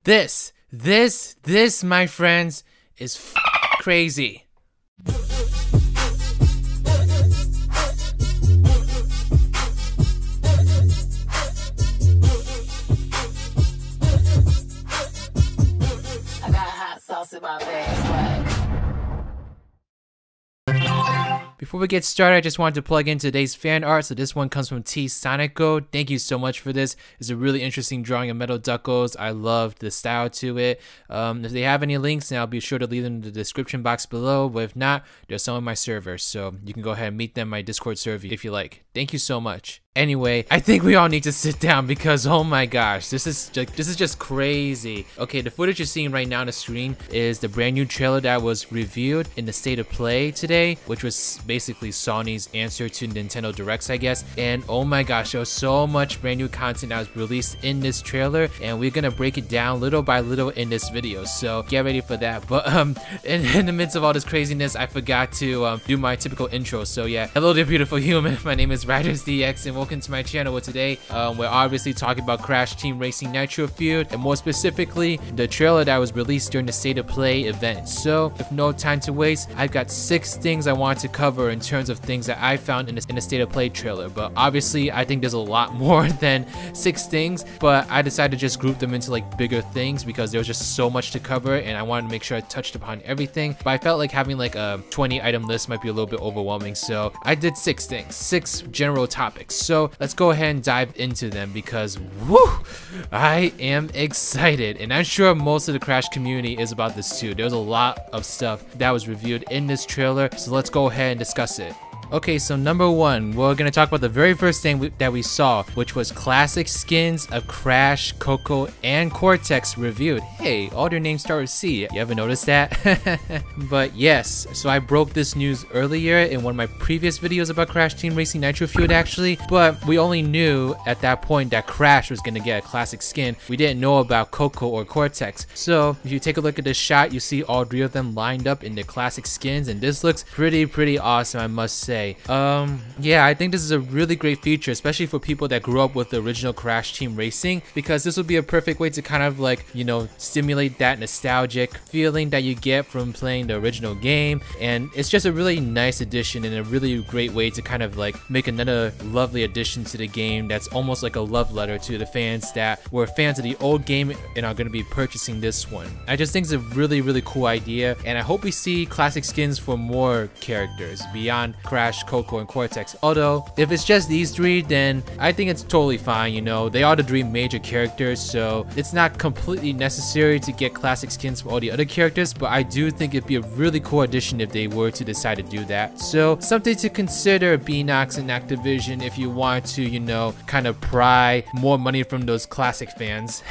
This, my friends, is crazy. I got hot sauce in my bag, swag. Before we get started, I just wanted to plug in today's fan art. So this one comes from T Sonico. Thank you so much for this. It's a really interesting drawing of metal duckos. I loved the style to it. If they have any links, then I'll be sure to leave them in the description box below. But if not, they're some of my servers, so you can go ahead and meet them in my Discord server if you like. Thank you so much. Anyway, I think we all need to sit down because oh my gosh, this is just crazy. Okay, the footage you're seeing right now on the screen is the brand new trailer that was reviewed in the State of Play today, which was basically Sony's answer to Nintendo Directs, I guess. And oh my gosh, there was so much brand new content that was released in this trailer, and we're gonna break it down little by little in this video. So get ready for that. But in the midst of all this craziness, I forgot to do my typical intro. So yeah, hello there, beautiful human. My name is RidersDX, and welcome to my channel. Today we're obviously talking about Crash Team Racing Nitro-Fueled, and more specifically the trailer that was released during the State of Play event. So with no time to waste, I've got 6 things I want to cover in terms of things that I found in the State of Play trailer. But obviously I think there's a lot more than 6 things, but I decided to just group them into like bigger things because there was just so much to cover and I wanted to make sure I touched upon everything. But I felt like having like a 20 item list might be a little bit overwhelming, so I did 6 things, 6 general topics. So let's go ahead and dive into them because woo, I am excited, and I'm sure most of the Crash community is about this too. There's a lot of stuff that was reviewed in this trailer, so let's go ahead and discuss it. Okay, so number 1, we're going to talk about the very first thing that we saw, which was classic skins of Crash, Coco, and Cortex reviewed. Hey, all their names start with C. You ever noticed that? But yes, so I broke this news earlier in one of my previous videos about Crash Team Racing Nitro-Fueled actually, but we only knew at that point that Crash was going to get a classic skin. We didn't know about Coco or Cortex. So if you take a look at this shot, you see all 3 of them lined up in their classic skins, and this looks pretty awesome, I must say. Yeah, I think this is a really great feature, especially for people that grew up with the original Crash Team Racing, because this would be a perfect way to kind of like, you know, stimulate that nostalgic feeling that you get from playing the original game. And it's just a really nice addition and a really great way to kind of like make another lovely addition to the game that's almost like a love letter to the fans that were fans of the old game and are going to be purchasing this one. I just think it's a really cool idea, and I hope we see classic skins for more characters beyond Crash, Coco, and Cortex. Although if it's just these 3, then I think it's totally fine. You know, they are the 3 major characters, so it's not completely necessary to get classic skins for all the other characters, but I do think it'd be a really cool addition if they were to decide to do that. So something to consider, Beanox and Activision, if you want to, you know, kind of pry more money from those classic fans.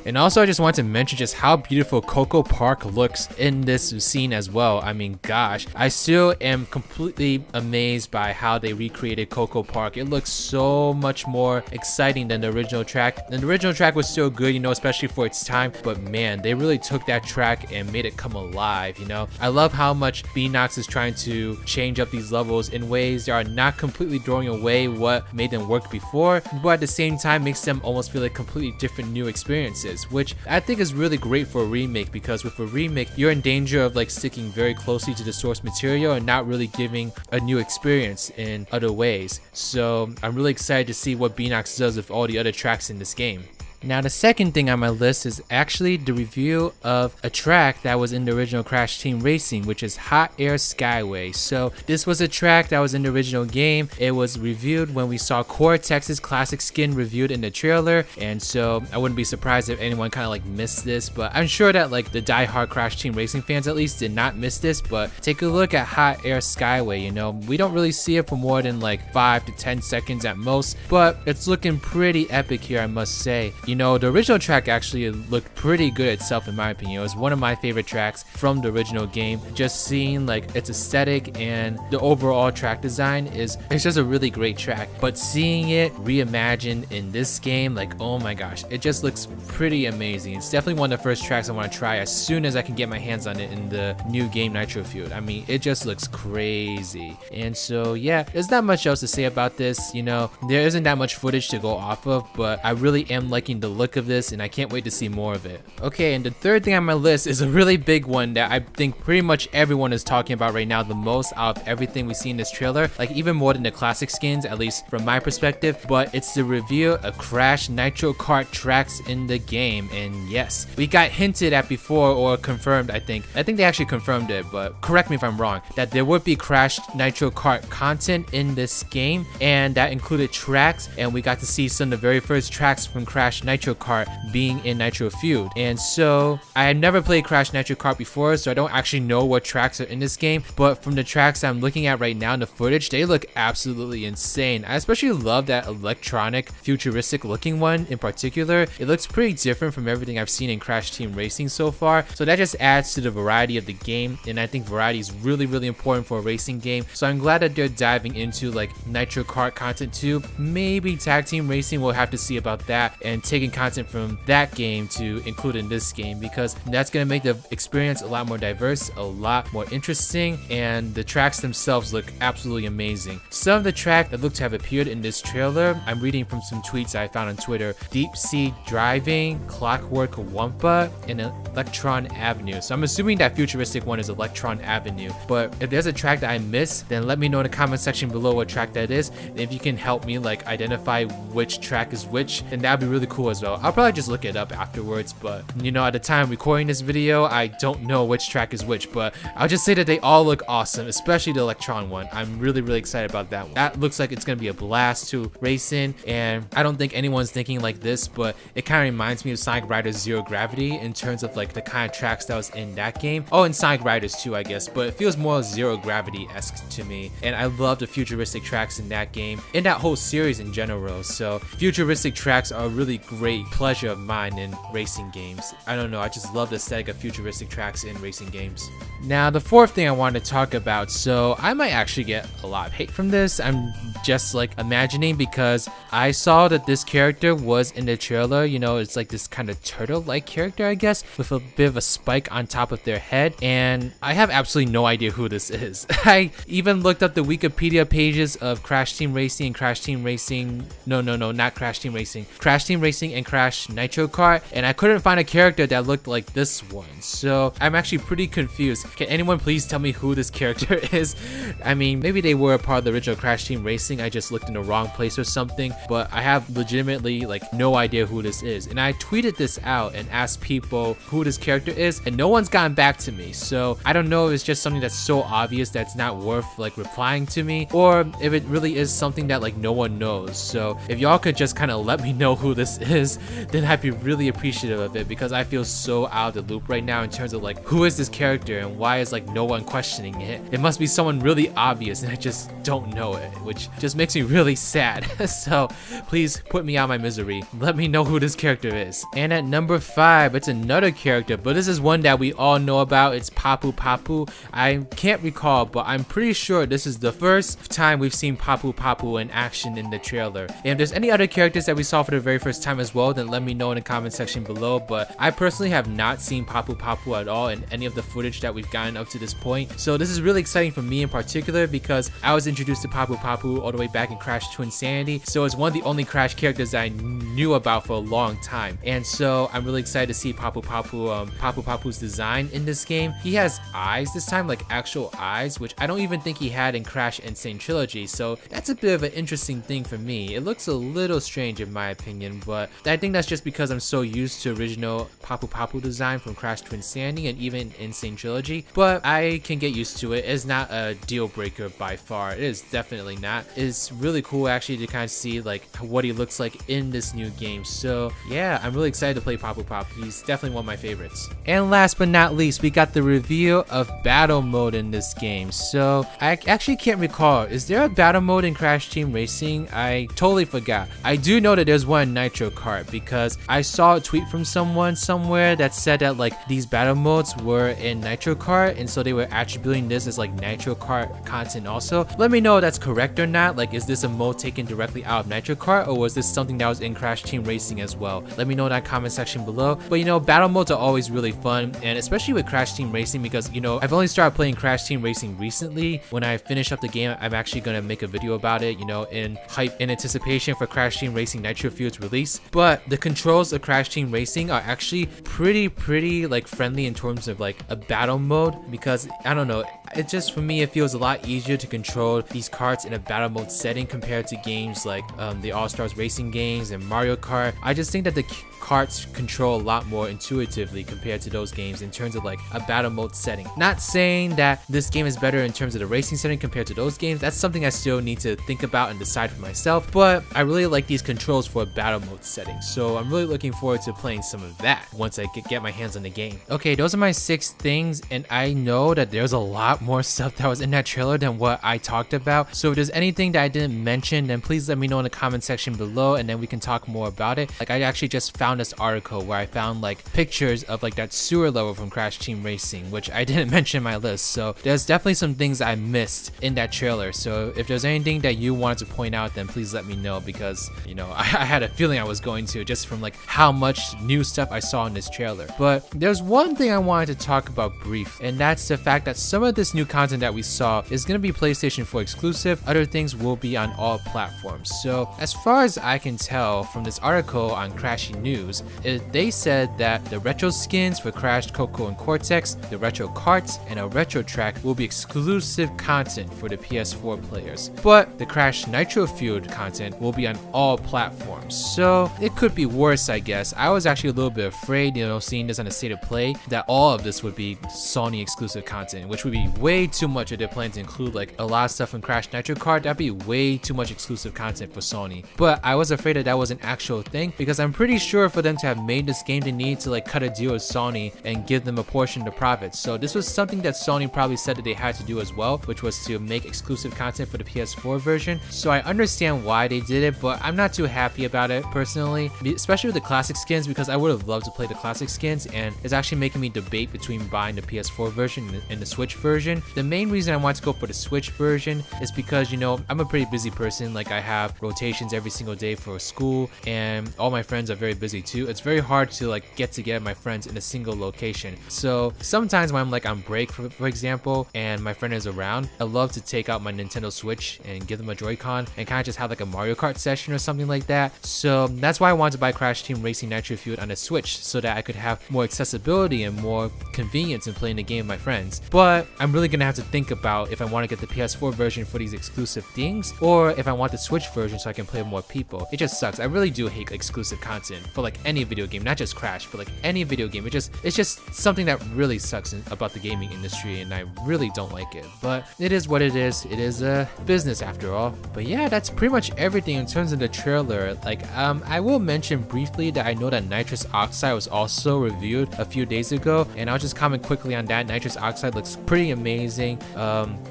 And also I just want to mention just how beautiful Coco Park looks in this scene as well. I mean, gosh, I still am completely amazed by how they recreated Coco Park. It looks so much more exciting than the original track. And the original track was still good, you know, especially for its time, but man, they really took that track and made it come alive, you know. I love how much Beanox is trying to change up these levels in ways that are not completely throwing away what made them work before, but at the same time makes them almost feel like completely different new experiences, which I think is really great for a remake, because with a remake you're in danger of like sticking very closely to the source material and not really giving a new experience in other ways. So I'm really excited to see what Beanox does with all the other tracks in this game. Now the second thing on my list is actually the review of a track that was in the original Crash Team Racing, which is Hot Air Skyway. So this was a track that was in the original game. It was reviewed when we saw Cortex's classic skin reviewed in the trailer, and so I wouldn't be surprised if anyone kind of like missed this, but I'm sure that like the die-hard Crash Team Racing fans at least did not miss this. But take a look at Hot Air Skyway. You know, we don't really see it for more than like 5 to 10 seconds at most, but it's looking pretty epic here, I must say. You know, the original track actually looked pretty good itself in my opinion. It was one of my favorite tracks from the original game. Just seeing like its aesthetic and the overall track design it's just a really great track. But seeing it reimagined in this game, like oh my gosh, it just looks pretty amazing. It's definitely one of the first tracks I want to try as soon as I can get my hands on it in the new game Nitro-Fueled. I mean, it just looks crazy. And so yeah, there's not much else to say about this. You know, there isn't that much footage to go off of, but I really am liking liking the look of this, and I can't wait to see more of it. Okay, and the third thing on my list is a really big one that I think pretty much everyone is talking about right now the most out of everything we see in this trailer, like even more than the classic skins, at least from my perspective, but it's the reveal of Crash Nitro Kart tracks in the game. And yes, we got hinted at before, or confirmed, I think they actually confirmed it, but correct me if I'm wrong, that there would be Crash Nitro Kart content in this game, and that included tracks, and we got to see some of the very first tracks from Crash Nitro Kart being in Nitro-Fueled. And so I had never played Crash Nitro Kart before, so I don't actually know what tracks are in this game, but from the tracks I'm looking at right now in the footage, they look absolutely insane. I especially love that electronic, futuristic looking one in particular. It looks pretty different from everything I've seen in Crash Team Racing so far, so that just adds to the variety of the game, and I think variety is really important for a racing game. So I'm glad that they're diving into like Nitro Kart content too. Maybe Tag Team Racing, we'll have to see about that, and taking content from that game to include in this game, because that's going to make the experience a lot more diverse, a lot more interesting, and the tracks themselves look absolutely amazing. Some of the tracks that look to have appeared in this trailer, I'm reading from some tweets I found on Twitter: Deep Sea Driving, Clockwork Wumpa, and Electron Avenue. So I'm assuming that futuristic one is Electron Avenue, but if there's a track that I missed, then let me know in the comment section below what track that is, and if you can help me like identify which track is which, then that'd be really cool as well. I'll probably just look it up afterwards, but you know, at the time recording this video, I don't know which track is which, but I'll just say that they all look awesome, especially the Electron one. I'm really excited about that one. That looks like it's gonna be a blast to race in, and I don't think anyone's thinking like this, but it kind of reminds me of Sonic Riders Zero Gravity in terms of like the kind of tracks that was in that game. Oh, and Sonic Riders too, I guess, but it feels more Zero Gravity-esque to me, and I love the futuristic tracks in that game, in that whole series in general. So futuristic tracks are a really great pleasure of mine in racing games. I don't know, I just love the aesthetic of futuristic tracks in racing games. Now the fourth thing I wanted to talk about, so I might actually get a lot of hate from this, I'm just like imagining, because I saw that this character was in the trailer. You know, it's like this kind of turtle-like character, I guess, with a bit of a spike on top of their head, and I have absolutely no idea who this is. I even looked up the Wikipedia pages of Crash Team Racing and Crash Team Racing, no, not Crash Team Racing, Crash Team Racing and Crash Nitro Kart, and I couldn't find a character that looked like this one, so I'm actually pretty confused. Can anyone please tell me who this character is? I mean, maybe they were a part of the original Crash Team Racing, I just looked in the wrong place or something, but I have legitimately like no idea who this is, and I tweeted this out and asked people who this character is, and no one's gotten back to me. So I don't know if it's just something that's so obvious that's not worth like replying to me, or if it really is something that like no one knows. So if y'all could just kind of let me know who this is, then I'd be really appreciative of it, because I feel so out of the loop right now in terms of like who is this character and why is like no one questioning it. It must be someone really obvious and I just don't know it, which just makes me really sad. So please put me out of my misery. Let me know who this character is. And at number 5, it's another character, but this is one that we all know about. It's Papu Papu. I can't recall, but I'm pretty sure this is the first time we've seen Papu Papu in action in the trailer. And if there's any other characters that we saw for the very first time as well, then let me know in the comment section below. But I personally have not seen Papu Papu at all in any of the footage that we've gotten up to this point. So this is really exciting for me in particular, because I was introduced to Papu Papu all the way back in Crash Twinsanity, so it's one of the only Crash characters that I knew about for a long time. And so I'm really excited to see Papu Papu's design in this game. He has eyes this time, like actual eyes, which I don't even think he had in Crash Insane Trilogy, so that's a bit of an interesting thing for me. It looks a little strange in my opinion, but I think that's just because I'm so used to original Papu Papu design from Crash Twinsanity and even Insane Trilogy, but I can get used to it. It's not a deal breaker by far. It is definitely not. It's really cool actually to kind of see like what he looks like in this new game. So yeah, I'm really excited to play Papu Papu. He's definitely one of my favorites. And last but not least, we got the reveal of battle mode in this game. So I actually can't recall, is there a battle mode in Crash Team Racing? I totally forgot. I do know that there's one in Nitro Kart, because I saw a tweet from someone somewhere that said that like these battle modes were in Nitro Kart, and so they were attributing this as like Nitro Kart content also. Let me know if that's correct or not. Like, is this a mode taken directly out of Nitro Kart, or was this something that was in Crash Team Racing as well? Let me know in that comment section below. But you know, battle modes are always really fun, and especially with Crash Team Racing, because you know, I've only started playing Crash Team Racing recently. When I finish up the game, I'm actually gonna make a video about it, you know, in hype and anticipation for Crash Team Racing Nitro-Fueled's release. but the controls of Crash Team Racing are actually pretty like friendly in terms of like a battle mode, because I don't know, it just, for me, it feels a lot easier to control these karts in a battle mode setting compared to games like the All-Stars racing games and Mario Kart. I just think that the karts control a lot more intuitively compared to those games in terms of like a battle mode setting. Not saying that this game is better in terms of the racing setting compared to those games. That's something I still need to think about and decide for myself, but I really like these controls for a battle mode setting, so I'm really looking forward to playing some of that once I get my hands on the game. Okay, those are my 6 things, and I know that there's a lot more stuff that was in that trailer than what I talked about, so if there's anything that I didn't mention, then please let me know in the comment section below, and then we can talk more about it. Like, I actually just found this article where I found like pictures of like that sewer level from Crash Team Racing, which I didn't mention in my list, so there's definitely some things I missed in that trailer. So if there's anything that you wanted to point out, then please let me know, because you know, I had a feeling I was going to, just from like how much new stuff I saw in this trailer. But there's one thing I wanted to talk about brief, and that's the fact that some of this new content that we saw is going to be PlayStation 4 exclusive. Other things will be on all platforms. So as far as I can tell from this article on Crashy News, they said that the retro skins for Crash, Coco, and Cortex, the retro karts, and a retro track will be exclusive content for the PS4 players. But the Crash Nitro-Fueled content will be on all platforms. So it could be worse, I guess. I was actually a little bit afraid, you know, seeing this on a state of play, that all of this would be Sony exclusive content, which would be way too much if they plan to include like a lot of stuff in Crash Nitro Kart. That'd be way too much exclusive content for Sony. But I was afraid that that was an actual thing, because I'm pretty sure for them to have made this game, they need to like cut a deal with Sony and give them a portion of the profits. So this was something that Sony probably said that they had to do as well, which was to make exclusive content for the PS4 version. So I understand why they did it, but I'm not too happy about it personally, especially with the classic skins, because I would have loved to play the classic skins, and it's actually making me debate between buying the PS4 version and the Switch version. The main reason I want to go for the Switch version is because, you know, I'm a pretty busy person. Like, I have rotations every single day for school, and all my friends are very busy too. It's very hard to like get together my friends in a single location. So sometimes when I'm like on break, for example, and my friend is around, I love to take out my Nintendo Switch and give them a Joy-Con and kind of just have like a Mario Kart session or something like that. So that's why I wanted to buy Crash Team Racing Nitro-Fueled on the Switch, so that I could have more accessibility and more convenience in playing the game with my friends. But I'm really gonna have to think about if I want to get the PS4 version for these exclusive things, or if I want the Switch version so I can play with more people. It just sucks. I really do hate exclusive content for like any video game, not just Crash, but like any video game. It's just something that really sucks about the gaming industry, and I really don't like it. But it is what it is. It is a business after all. But yeah, that's pretty much everything in terms of the trailer. Like, I will mention briefly that I know that Nitrous Oxide was also reviewed a few days ago, and I'll just comment quickly on that. Nitrous Oxide looks pretty amazing.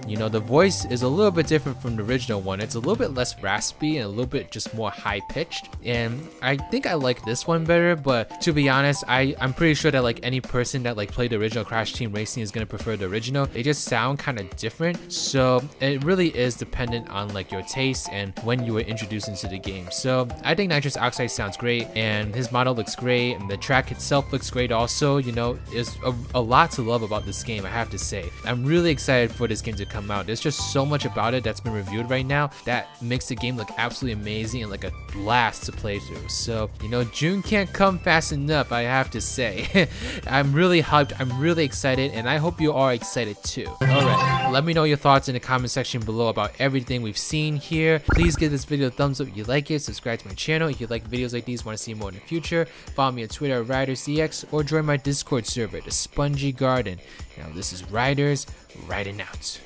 You know, the voice is a little bit different from the original one. It's a little bit less raspy and a little bit just more high pitched, and I think I like this one better. But to be honest, I'm pretty sure that like any person that like played the original Crash Team Racing is gonna prefer the original. They just sound kind of different, so it really is dependent on like your taste and when you were introduced into the game. So I think Nitrous Oxide sounds great, and his model looks great, and the track itself looks great also. You know, there's a lot to love about this game, I have to say. I'm really excited for this game to come out. There's just so much about it that's been reviewed right now that makes the game look absolutely amazing and like a blast to play through. So, you know, June can't come fast enough, I have to say. I'm really hyped, I'm really excited, and I hope you are excited too. Alright, let me know your thoughts in the comment section below about everything we've seen here. Please give this video a thumbs up if you like it, subscribe to my channel if you like videos like these, want to see more in the future. Follow me on Twitter at RidersDX, or join my Discord server, the Spongy Garden. Now this is Riders, riding out.